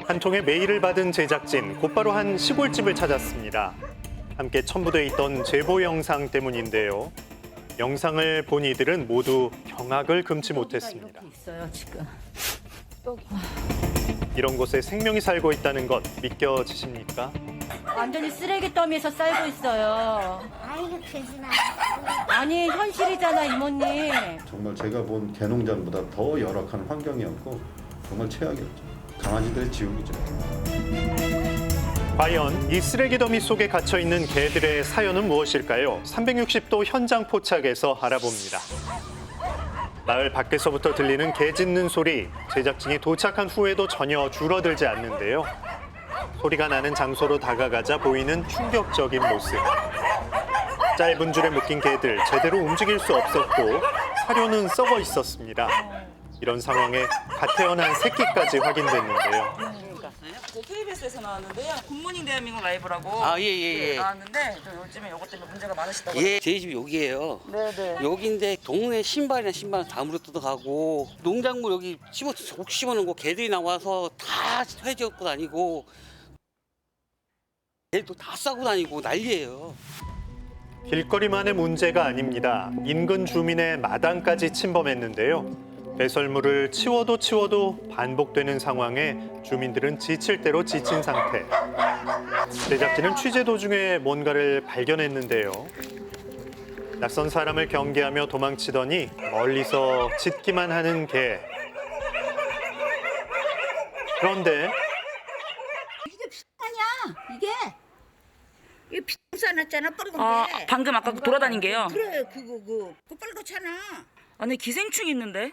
한 통의 메일을 받은 제작진, 곧바로 한 시골집을 찾았습니다. 함께 첨부돼 있던 제보 영상 때문인데요. 영상을 본 이들은 모두 경악을 금치 못했습니다. 이렇게 있어요, 지금. 이런 곳에 생명이 살고 있다는 것 믿겨지십니까? 완전히 쓰레기 더미에서 살고 있어요. 아이고 그지나. 아니, 현실이잖아, 이모님. 정말 제가 본 개농장보다 더 열악한 환경이었고 정말 최악이었죠. 강아지들의 지옥이죠. 과연 이 쓰레기 더미 속에 갇혀 있는 개들의 사연은 무엇일까요? 360도 현장 포착에서 알아봅니다. 마을 밖에서부터 들리는 개 짖는 소리, 제작진이 도착한 후에도 전혀 줄어들지 않는데요. 소리가 나는 장소로 다가가자 보이는 충격적인 모습. 짧은 줄에 묶인 개들 제대로 움직일 수 없었고 사료는 썩어 있었습니다. 이런 상황에 갓 태어난 새끼까지 확인됐는데요. KBS에서 나왔는데요. 굿모닝 대한민국 라이브라고 아, 예. 나왔는데 또 요즘에 이것 때문에 문제가 많으시다고. 예, 저희 집이 여기예요. 네네. 여기인데 동네 신발이나 신발 다 물어 뜯어가고 농작물 여기 옥 심어놓은 거 개들이 나와서 다 해지고 다니고 개도 다 싸고 다니고 난리예요. 길거리만의 문제가 아닙니다. 인근 주민의 마당까지 침범했는데요. 배설물을 치워도 반복되는 상황에 주민들은 지칠 대로 지친 상태. 제작진은 취재 도중에 뭔가를 발견했는데요. 낯선 사람을 경계하며 도망치더니 멀리서 짖기만 하는 개. 그런데 이게 비싸냐? 이게 비싸놨잖아 빨간 아, 게. 방금 아까 돌아다닌 게요. 그래 그거 빨갛잖아. 아니 기생충 있는데.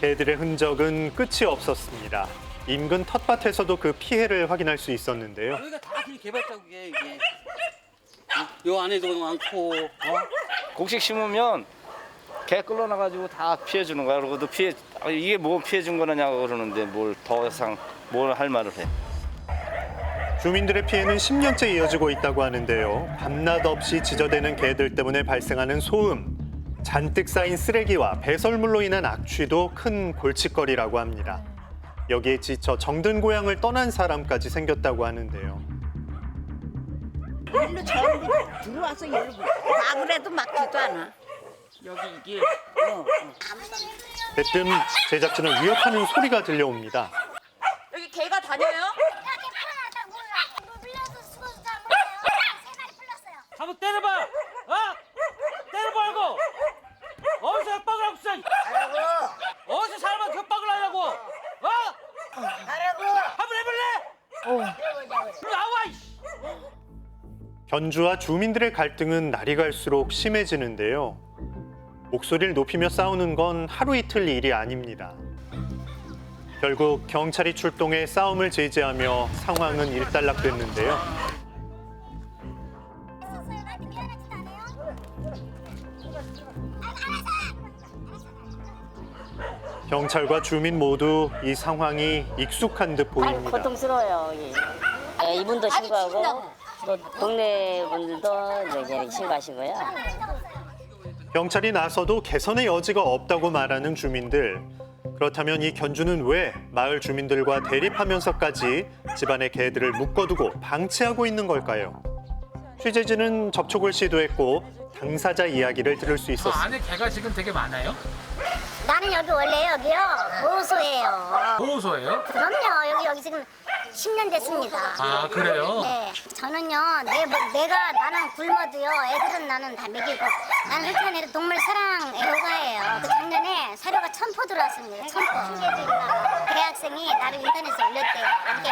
개들의 흔적은 끝이 없었습니다. 인근 텃밭에서도 그 피해를 확인할 수 있었는데요. 여기가 다 그냥 개발 자국이에요 이게. 요 안에도 많고. 곡식 심으면 개 끌어나가지고 다 피해주는 거야. 그러고도 이게 뭐 피해준 거냐고 그러는데 뭘 더 이상 뭘 할 말을 해. 주민들의 피해는 10년째 이어지고 있다고 하는데요. 밤낮 없이 지저대는 개들 때문에 발생하는 소음, 잔뜩 쌓인 쓰레기와 배설물로 인한 악취도 큰 골칫거리라고 합니다. 여기에 지쳐 정든 고향을 떠난 사람까지 생겼다고 하는데요. 일로 저기 들어와서 열고 막을 해도 막지도 않아. 여기 이게 대뜸 제작진을 위협하는 소리가 들려옵니다. 여기 개가 다녀요? 한번 때려봐! 때려봐, 이거! 어디서 협박을 하고 있어! 어디서 사람한테 협박을 하냐고! 한번 해볼래? 일로 나와, 이씨! 견주와 주민들의 갈등은 날이 갈수록 심해지는데요. 목소리를 높이며 싸우는 건 하루 이틀 일이 아닙니다. 결국 경찰이 출동해 싸움을 제지하며 상황은 일단락됐는데요. 경찰과 주민 모두 이 상황이 익숙한 듯 보입니다. 고통스러워요. 예, 이분도 신고하고 또 동네 분들도 이제 신고하시고요. 경찰이 나서도 개선의 여지가 없다고 말하는 주민들. 그렇다면 이 견주는 왜 마을 주민들과 대립하면서까지 집안의 개들을 묶어두고 방치하고 있는 걸까요? 취재진은 접촉을 시도했고 당사자 이야기를 들을 수 있었습니다. 안에 개가 지금 되게 많아요? 나는 여기 원래 여기요 보호소예요. 보호소예요? 그럼요 여기 지금 10년 됐습니다. 아, 그래요? 네, 저는요 내가 나는 굶어도요 애들은 나는 다 먹이고 나는 그렇게 내려 동물 사랑 애호가예요. 그 작년에 사료가 1000포 들어왔습니다. 1000포. 대학생이 나를 인터넷에 올렸대요. 이렇게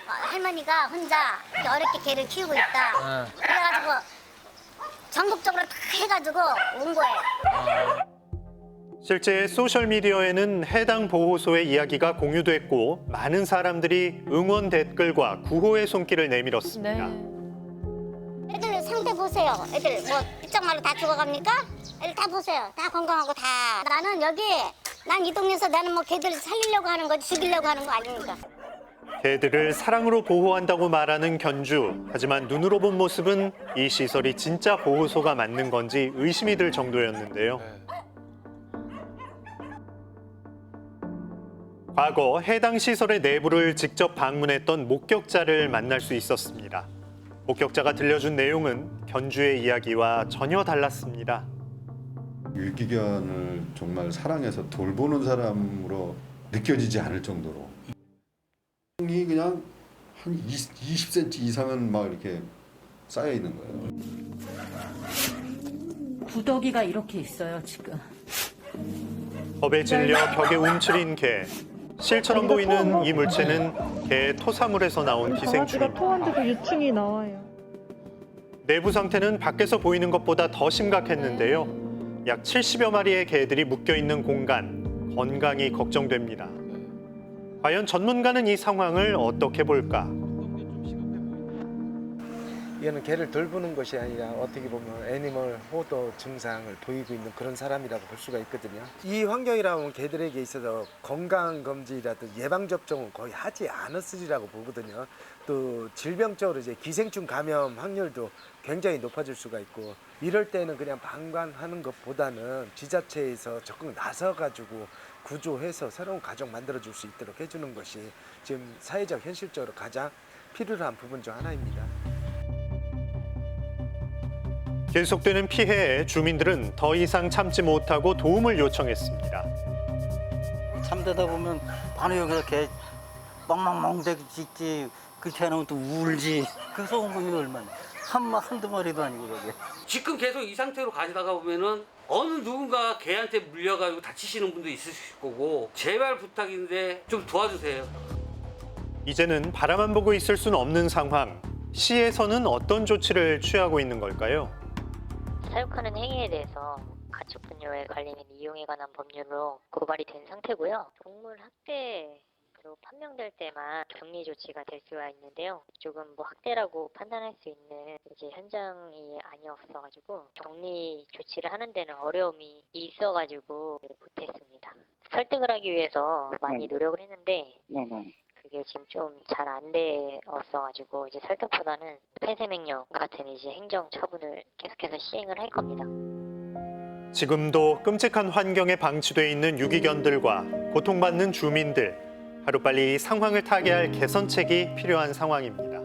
할머니가 혼자 이렇게 어렵게 개를 키우고 있다. 그래가지고 전국적으로 다 해가지고 온 거예요. 실제 소셜미디어에는 해당 보호소의 이야기가 공유됐고 많은 사람들이 응원 댓글과 구호의 손길을 내밀었습니다. 애들 상태 보세요. 애들 뭐 이쪽 말로 다 죽어갑니까? 애들 다 보세요. 다 건강하고 다. 나는 난 이 동네에서 나는 뭐 개들 살리려고 하는 거지 죽이려고 하는 거 아닙니까? 개들을 사랑으로 보호한다고 말하는 견주. 하지만 눈으로 본 모습은 이 시설이 진짜 보호소가 맞는 건지 의심이 들 정도였는데요. 과거 해당 시설의 내부를 직접 방문했던 목격자를 만날 수 있었습니다. 목격자가 들려준 내용은 견주의 이야기와 전혀 달랐습니다. 유기견을 정말 사랑해서 돌보는 사람으로 느껴지지 않을 정도로 이 그냥 한 20cm 이상은 막 이렇게 쌓여 있는 거예요. 구더기가 이렇게 있어요, 지금. 겁에 질려 벽에 움츠린 개. 실처럼 보이는 이 물체는 개 토사물에서 나온 기생충입니다. 토한데도 유충이 나와요. 내부 상태는 밖에서 보이는 것보다 더 심각했는데요. 약 70여 마리의 개들이 묶여 있는 공간, 건강이 걱정됩니다. 과연 전문가는 이 상황을 어떻게 볼까? 이거는 개를 돌보는 것이 아니라 어떻게 보면 애니멀 호도 증상을 보이고 있는 그런 사람이라고 볼 수가 있거든요. 이 환경이라면 개들에게 있어서 건강검진이라든지 예방접종은 거의 하지 않았으리라고 보거든요. 또 질병적으로 이제 기생충 감염 확률도 굉장히 높아질 수가 있고, 이럴 때는 그냥 방관하는 것보다는 지자체에서 적극 나서가지고 구조해서 새로운 가족 만들어줄 수 있도록 해주는 것이 지금 사회적 현실적으로 가장 필요한 부분 중 하나입니다. 계속되는 피해에 주민들은 더 이상 참지 못하고 도움을 요청했습니다. 잠들다 보면 바로 여기서 개 멍멍멍대기 짖지, 그 개는 또 울지. 그 소음이 얼마나. 한두 마리도 아니고 저게. 지금 계속 이 상태로 가지다가 보면은 어느 누군가 개한테 물려가지고 다치시는 분도 있으실 거고, 제발 부탁인데 좀 도와주세요. 이제는 바라만 보고 있을 수는 없는 상황. 시에서는 어떤 조치를 취하고 있는 걸까요? 사육하는 행위에 대해서 가축분뇨에 관련 이용에 관한 법률로 고발이 된 상태고요. 동물 학대로 판명될 때만 격리 조치가 될 수가 있는데요. 조금 학대라고 판단할 수 있는 이제 현장이 아니었어가지고 격리 조치를 하는 데는 어려움이 있어가지고 못했습니다. 설득을 하기 위해서 많이 노력을 했는데 그게 지금 좀 잘 안 되었어가지고 이제 설득보다는 폐쇄명령 같은 이제 행정 처분을 계속해서 시행을 할 겁니다. 지금도 끔찍한 환경에 방치돼 있는 유기견들과 고통받는 주민들. 하루빨리 이 상황을 타개할 개선책이 필요한 상황입니다.